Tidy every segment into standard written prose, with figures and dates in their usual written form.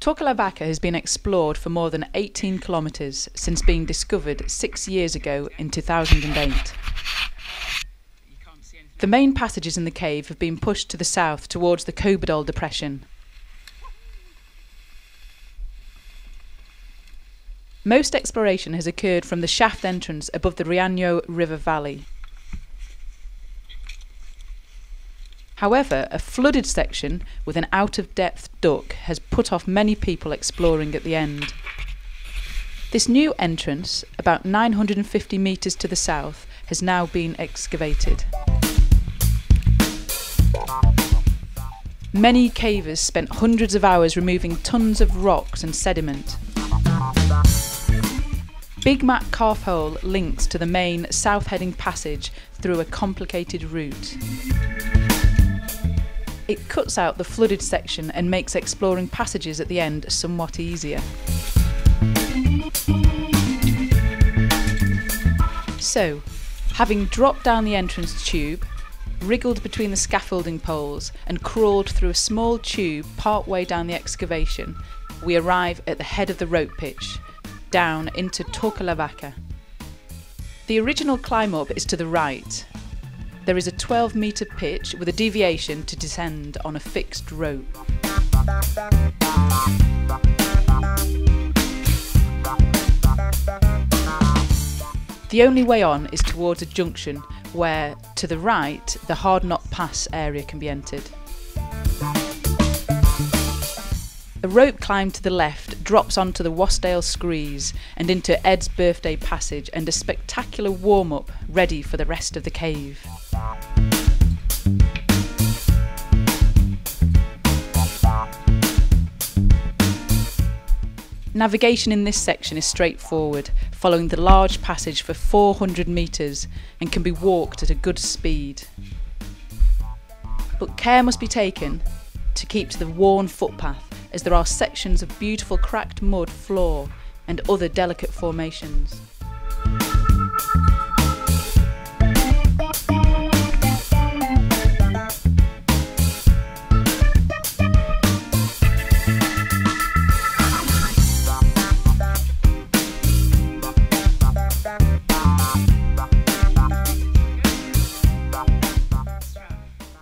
Torca la Vaca has been explored for more than 18 kilometres since being discovered 6 years ago in 2008. The main passages in the cave have been pushed to the south towards the Cobodol Depression. Most exploration has occurred from the shaft entrance above the Riaño River valley. However, a flooded section with an out-of-depth duct has put off many people exploring at the end. This new entrance, about 950 metres to the south, has now been excavated. Many cavers spent hundreds of hours removing tons of rocks and sediment. BigMat Calf Hole links to the main south-heading passage through a complicated route. It cuts out the flooded section and makes exploring passages at the end somewhat easier. So, having dropped down the entrance tube, wriggled between the scaffolding poles and crawled through a small tube part way down the excavation, we arrive at the head of the rope pitch, down into Torca la Vaca. The original climb up is to the right. There is a 12-metre pitch with a deviation to descend on a fixed rope. The only way on is towards a junction where, to the right, the Hard Knot Pass area can be entered. A rope climb to the left drops onto the Wasdale Screes and into Ed's Birthday Passage and a spectacular warm-up ready for the rest of the cave. Navigation in this section is straightforward, following the large passage for 400 metres and can be walked at a good speed. But care must be taken to keep to the worn footpath, as there are sections of beautiful cracked mud floor and other delicate formations.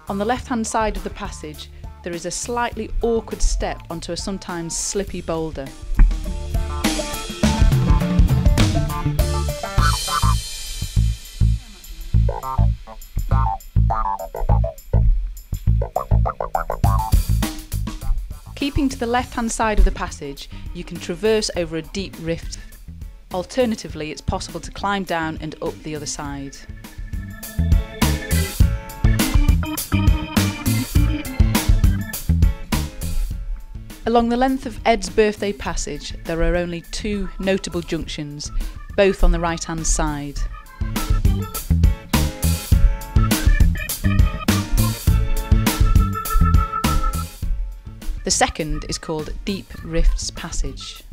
On the left-hand side of the passage, there is a slightly awkward step onto a sometimes slippy boulder. Keeping to the left-hand side of the passage, you can traverse over a deep rift. Alternatively, it's possible to climb down and up the other side. Along the length of Ed's Birthday Passage, there are only two notable junctions, both on the right-hand side. The second is called Deep Rifts Passage.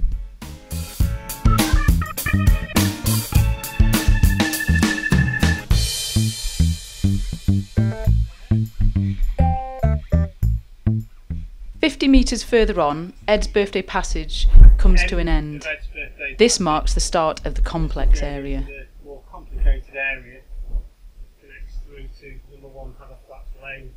"50 metres further on, Ed's Birthday Passage comes to an end. This marks the start of the complex area. The more complicated area connects through to number 1 Haverflat's Lane.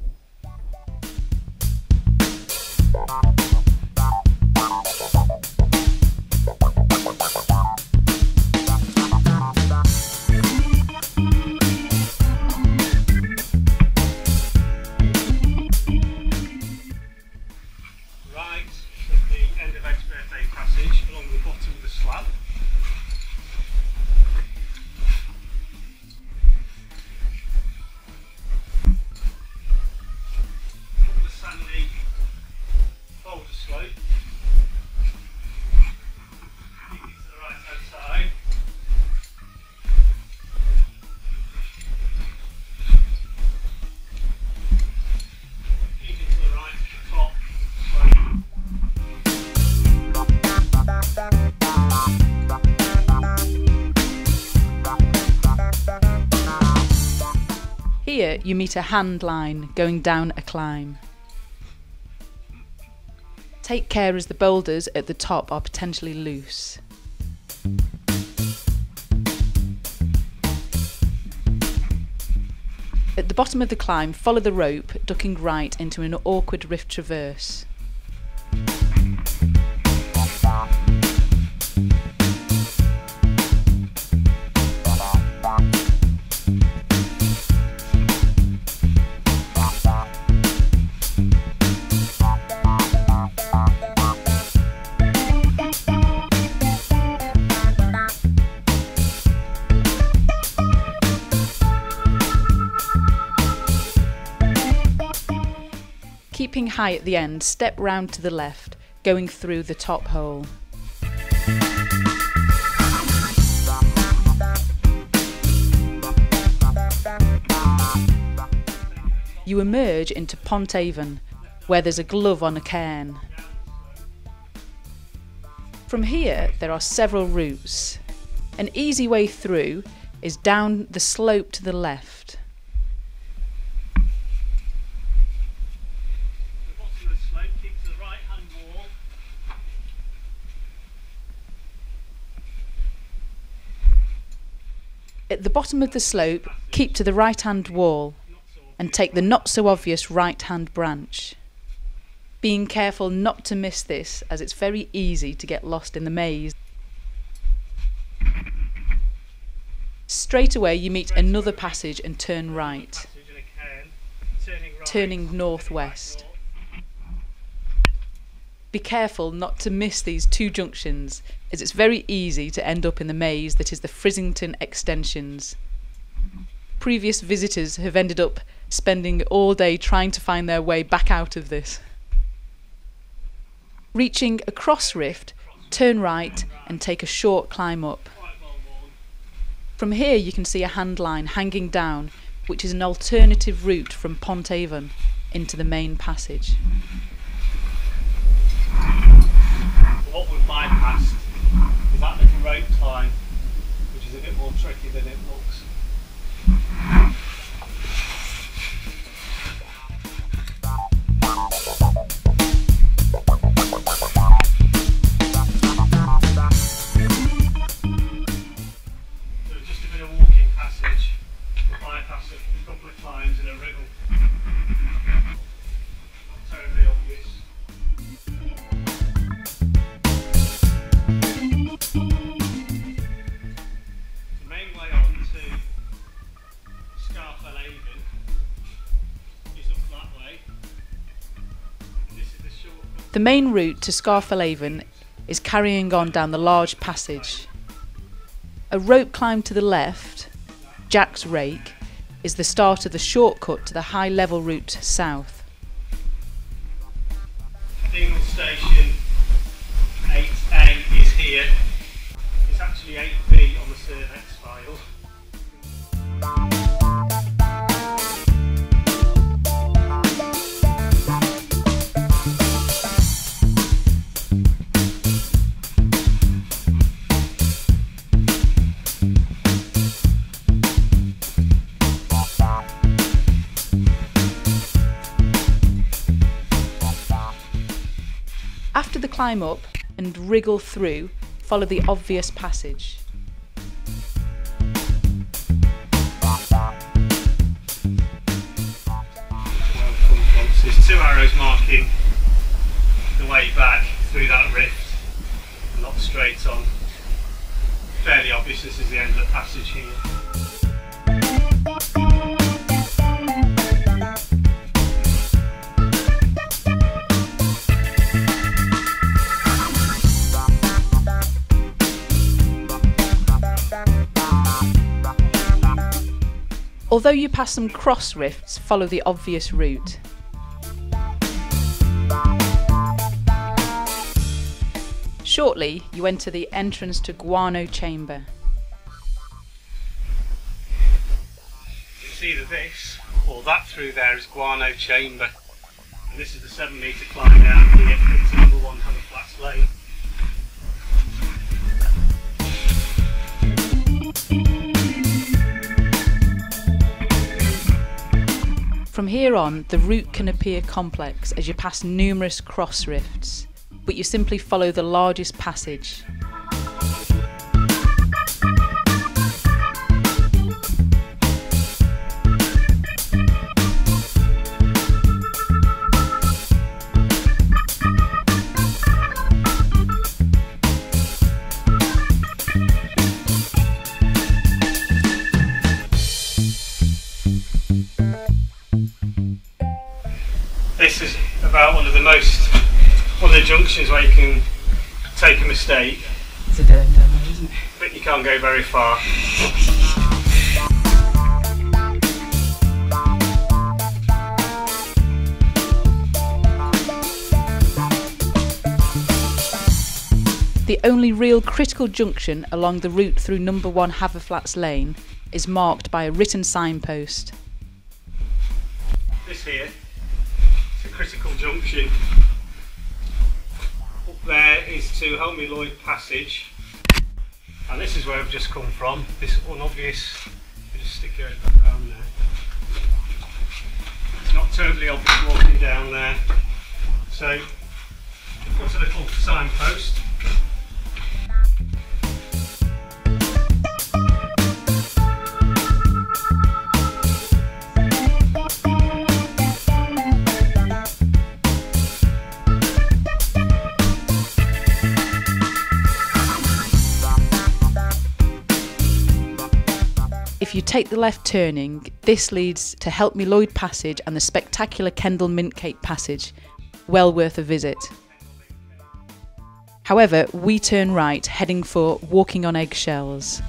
Here you meet a hand line going down a climb. Take care as the boulders at the top are potentially loose. At the bottom of the climb, follow the rope, ducking right into an awkward rift traverse. Keeping high at the end, step round to the left, going through the top hole. You emerge into Pont Avon, where there's a glove on a cairn. From here, there are several routes. An easy way through is down the slope to the left. At the bottom of the slope, keep to the right-hand wall and take the not-so-obvious right-hand branch. Being careful not to miss this, as it's very easy to get lost in the maze. Straight away you meet another passage and turn right, turning northwest. Be careful not to miss these two junctions, as it's very easy to end up in the maze that is the Frizzington extensions. Previous visitors have ended up spending all day trying to find their way back out of this. Reaching a cross rift, turn right and take a short climb up. From here you can see a hand line hanging down, which is an alternative route from Pont Avon into the main passage. What we've bypassed is that little rope climb, which is a bit more tricky than it looks. So just a bit of walking passage, bypass a couple of climbs and a wriggle. Not terribly obvious. The main route to Torca la Vaca is carrying on down the large passage. A rope climb to the left, Jack's Rake, is the start of the shortcut to the high level route south. Single station 8A is here. It's actually 8B on the Survex file. After the climb up and wriggle through, follow the obvious passage. There's two arrows marking the way back through that rift, not straight on. Fairly obvious this is the end of the passage here. Although you pass some cross rifts, follow the obvious route. Shortly, you enter the entrance to Guano Chamber. It's either this or that through there is Guano Chamber. And this is the 7-metre climb down here into number 1 Haverflats Lane. From here on, the route can appear complex as you pass numerous cross rifts. but you simply follow the largest passage. This is about one of the junctions where you can take a mistake. It's a dead end down there, isn't it? But you can't go very far. The only real critical junction along the route through number 1 Haverflats Lane is marked by a written signpost. This here is a critical junction. Up there is to Help Me Lloyd Passage, and this is where I've just come from. This unobvious, just stick your head back down there. It's not totally obvious walking down there, so put a little signpost. If you take the left turning, this leads to Help Me Lloyd Passage and the spectacular Kendal Mintcake Passage, well worth a visit. However, we turn right, heading for Walking on Eggshells.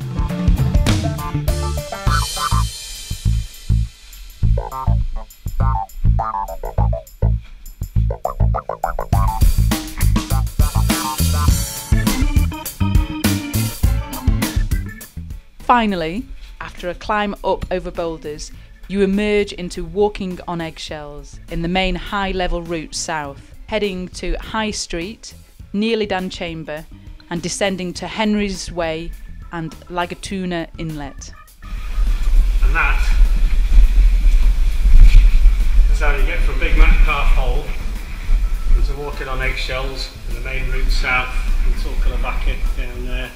Finally, after a climb up over boulders, you emerge into Walking on Eggshells in the main high-level route south, heading to High Street, Nearly Dan Chamber, and descending to Henry's Way and Lagatuna Inlet. And that is how you get from BigMat Calf Hole into Walking on Eggshells in the main route south, and Torca la Vaca down there.